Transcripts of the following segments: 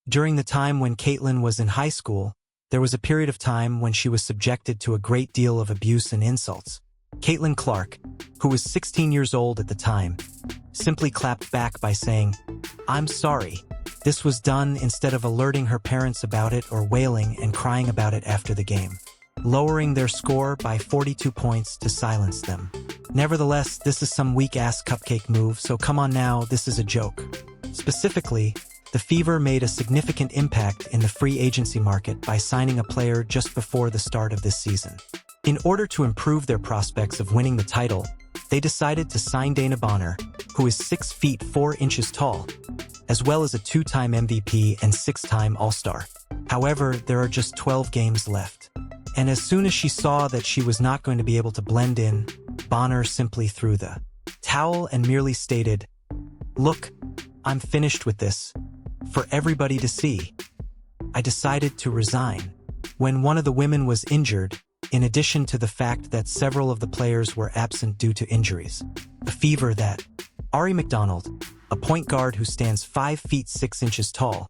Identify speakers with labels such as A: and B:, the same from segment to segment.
A: During the time when Caitlin was in high school, there was a period of time when she was subjected to a great deal of abuse and insults. Caitlin Clark, who was 16 years old at the time, simply clapped back by saying, "I'm sorry." This was done instead of alerting her parents about it or wailing and crying about it after the game, lowering their score by 42 points to silence them. Nevertheless, this is some weak-ass cupcake move, so come on now, this is a joke. Specifically, the Fever made a significant impact in the free agency market by signing a player just before the start of this season. In order to improve their prospects of winning the title, they decided to sign Dana Bonner, who is 6 feet 4 inches tall, as well as a 2-time MVP and 6-time All-Star. However, there are just 12 games left. And as soon as she saw that she was not going to be able to blend in, Bonner simply threw the towel and merely stated, "Look, I'm finished with this. For everybody to see. I decided to resign." When one of the women was injured, in addition to the fact that several of the players were absent due to injuries, the Fever that Aari McDonald, a point guard who stands 5 feet 6 inches tall,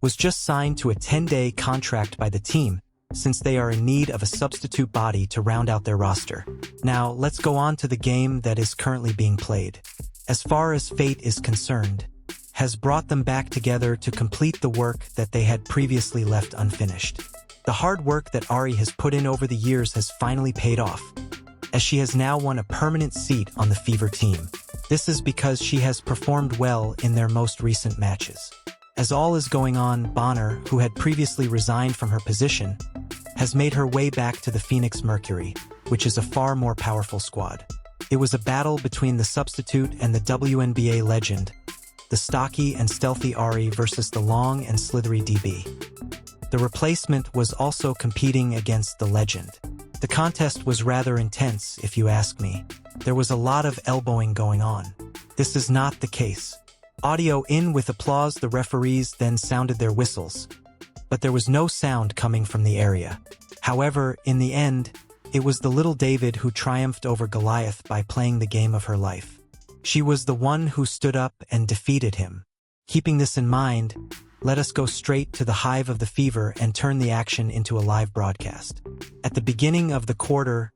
A: was just signed to a 10-day contract by the team since they are in need of a substitute body to round out their roster. Now, let's go on to the game that is currently being played. As far as fate is concerned, has brought them back together to complete the work that they had previously left unfinished. The hard work that Aari has put in over the years has finally paid off, as she has now won a permanent seat on the Fever team. This is because she has performed well in their most recent matches. As all is going on, Bonner, who had previously resigned from her position, has made her way back to the Phoenix Mercury, which is a far more powerful squad. It was a battle between the substitute and the WNBA legend, the stocky and stealthy Aari versus the long and slithery DB. The replacement was also competing against the legend. The contest was rather intense, if you ask me. There was a lot of elbowing going on. This is not the case. Audio in with applause, the referees then sounded their whistles, but there was no sound coming from the area. However, in the end, it was the little David who triumphed over Goliath by playing the game of her life. She was the one who stood up and defeated him. Keeping this in mind, let us go straight to the hive of the Fever and turn the action into a live broadcast. At the beginning of the quarter,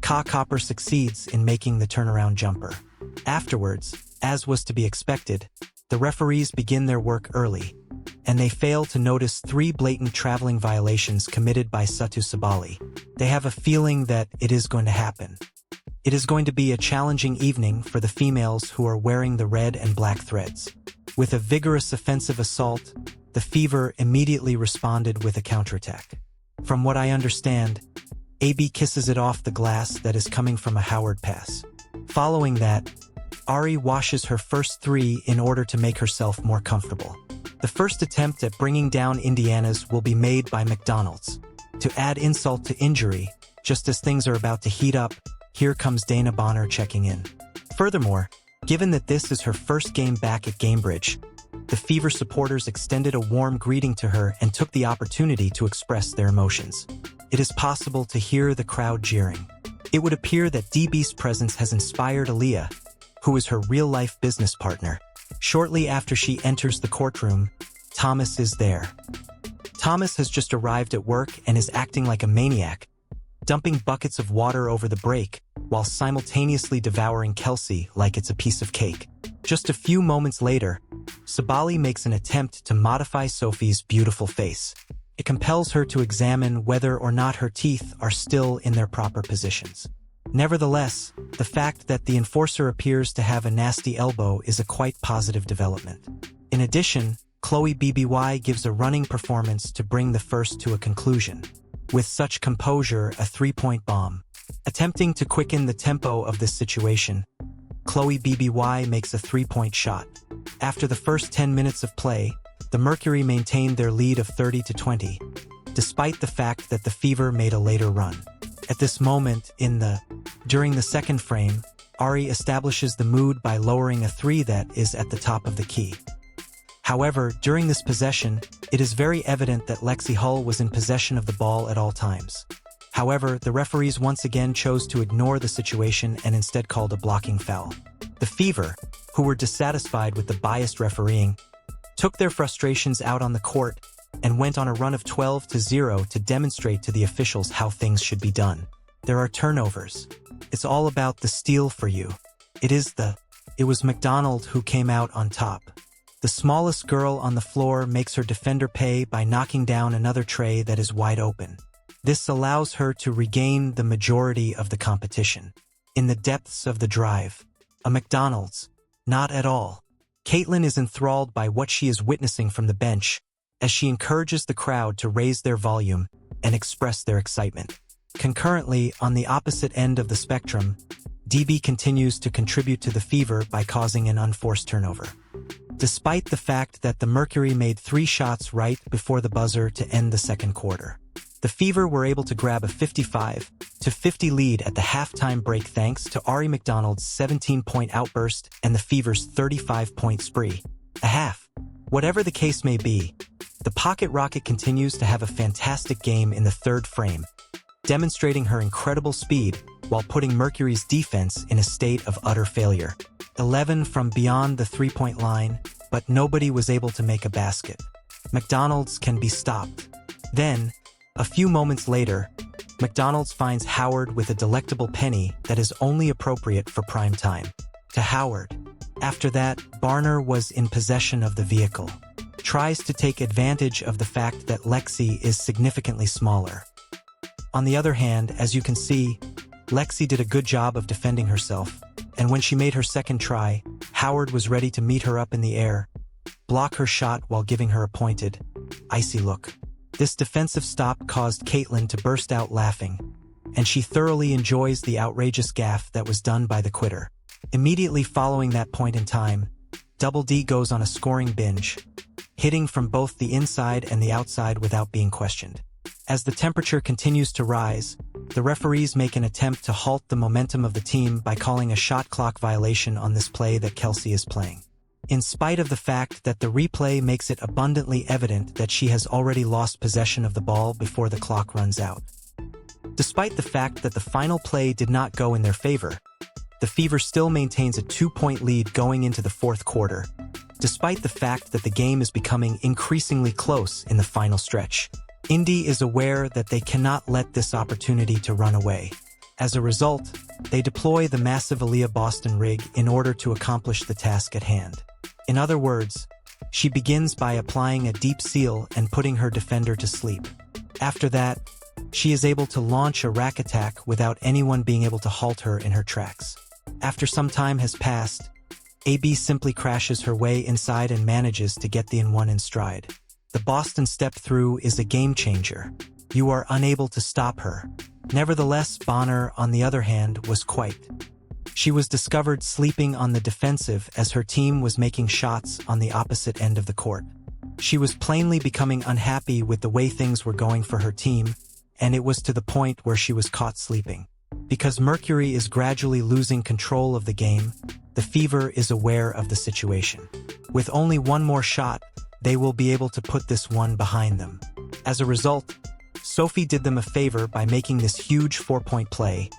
A: Ka Copper succeeds in making the turnaround jumper. Afterwards, as was to be expected, the referees begin their work early, and they fail to notice 3 blatant traveling violations committed by Satu Sabali. They have a feeling that it is going to happen. It is going to be a challenging evening for the females who are wearing the red and black threads. With a vigorous offensive assault, the Fever immediately responded with a counterattack. From what I understand, AB kisses it off the glass that is coming from a Howard pass. Following that, Aari washes her first 3 in order to make herself more comfortable. The first attempt at bringing down Indiana's will be made by McDonald's. To add insult to injury, just as things are about to heat up, here comes Dana Bonner checking in. Furthermore, given that this is her first game back at Gamebridge, the Fever supporters extended a warm greeting to her and took the opportunity to express their emotions. It is possible to hear the crowd jeering. It would appear that DB's presence has inspired Aaliyah, who is her real-life business partner. Shortly after she enters the courtroom, Thomas is there. Thomas has just arrived at work and is acting like a maniac, dumping buckets of water over the break while simultaneously devouring Kelsey like it's a piece of cake. Just a few moments later, Sabali makes an attempt to modify Sophie's beautiful face. It compels her to examine whether or not her teeth are still in their proper positions. Nevertheless, the fact that the enforcer appears to have a nasty elbow is a quite positive development. In addition, Chloe BBY gives a running performance to bring the first to a conclusion. With such composure, a 3-point bomb. Attempting to quicken the tempo of this situation, Chloe BBY makes a 3-point shot. After the first 10 minutes of play, the Mercury maintained their lead of 30-20, despite the fact that the Fever made a later run. At this moment, during the second frame, Aari establishes the mood by lowering a 3 that is at the top of the key. However, during this possession, it is very evident that Lexi Hull was in possession of the ball at all times. However, the referees once again chose to ignore the situation and instead called a blocking foul. The Fever, who were dissatisfied with the biased refereeing, took their frustrations out on the court, and went on a run of 12-0 to demonstrate to the officials how things should be done. There are turnovers. It's all about the steal for you. It was McDonald who came out on top. The smallest girl on the floor makes her defender pay by knocking down another tray that is wide open. This allows her to regain the majority of the competition. In the depths of the drive, a McDonald's, not at all. Caitlin is enthralled by what she is witnessing from the bench as she encourages the crowd to raise their volume and express their excitement. Concurrently, on the opposite end of the spectrum, DB continues to contribute to the Fever by causing an unforced turnover. Despite the fact that the Mercury made 3 shots right before the buzzer to end the second quarter, the Fever were able to grab a 55-50 lead at the halftime break thanks to Aari McDonald's 17-point outburst and the Fever's 35-point spree. A half. Whatever the case may be, the Pocket Rocket continues to have a fantastic game in the third frame, demonstrating her incredible speed while putting Mercury's defense in a state of utter failure. 11 from beyond the three-point line, but nobody was able to make a basket. McDonald's can be stopped. Then, a few moments later, McDonald's finds Howard with a delectable penny that is only appropriate for prime time. To Howard. After that, Barner was in possession of the vehicle. Tries to take advantage of the fact that Lexi is significantly smaller. On the other hand, as you can see, Lexi did a good job of defending herself, and when she made her second try, Howard was ready to meet her up in the air, block her shot while giving her a pointed, icy look. This defensive stop caused Caitlin to burst out laughing, and she thoroughly enjoys the outrageous gaffe that was done by the quitter. Immediately following that point in time, Double D goes on a scoring binge, hitting from both the inside and the outside without being questioned. As the temperature continues to rise, the referees make an attempt to halt the momentum of the team by calling a shot clock violation on this play that Kelsey is playing. In spite of the fact that the replay makes it abundantly evident that she has already lost possession of the ball before the clock runs out. Despite the fact that the final play did not go in their favor, the Fever still maintains a 2-point lead going into the fourth quarter, despite the fact that the game is becoming increasingly close in the final stretch. Indy is aware that they cannot let this opportunity to run away. As a result, they deploy the massive Aaliyah Boston rig in order to accomplish the task at hand. In other words, she begins by applying a deep seal and putting her defender to sleep. After that, she is able to launch a rack attack without anyone being able to halt her in her tracks. After some time has passed, AB simply crashes her way inside and manages to get the N1 in stride. The Boston step-through is a game-changer. You are unable to stop her. Nevertheless, Bonner, on the other hand, was quite. She was discovered sleeping on the defensive as her team was making shots on the opposite end of the court. She was plainly becoming unhappy with the way things were going for her team, and it was to the point where she was caught sleeping. Because Mercury is gradually losing control of the game, the Fever is aware of the situation. With only one more shot, they will be able to put this one behind them. As a result, Sophie did them a favor by making this huge 4-point play,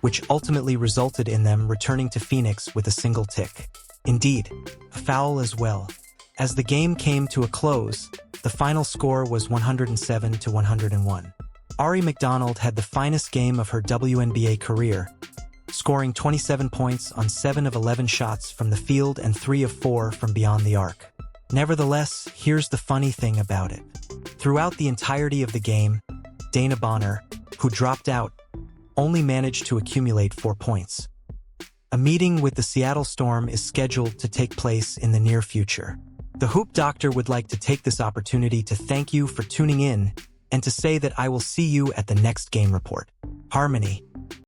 A: which ultimately resulted in them returning to Phoenix with a single tick. Indeed, a foul as well. As the game came to a close, the final score was 107-101. Aari McDonald had the finest game of her WNBA career, scoring 27 points on 7 of 11 shots from the field and 3 of 4 from beyond the arc. Nevertheless, here's the funny thing about it. Throughout the entirety of the game, Dana Bonner, who dropped out, only managed to accumulate 4 points. A meeting with the Seattle Storm is scheduled to take place in the near future. The Hoop Doctor would like to take this opportunity to thank you for tuning in and to say that I will see you at the next game report. Harmony.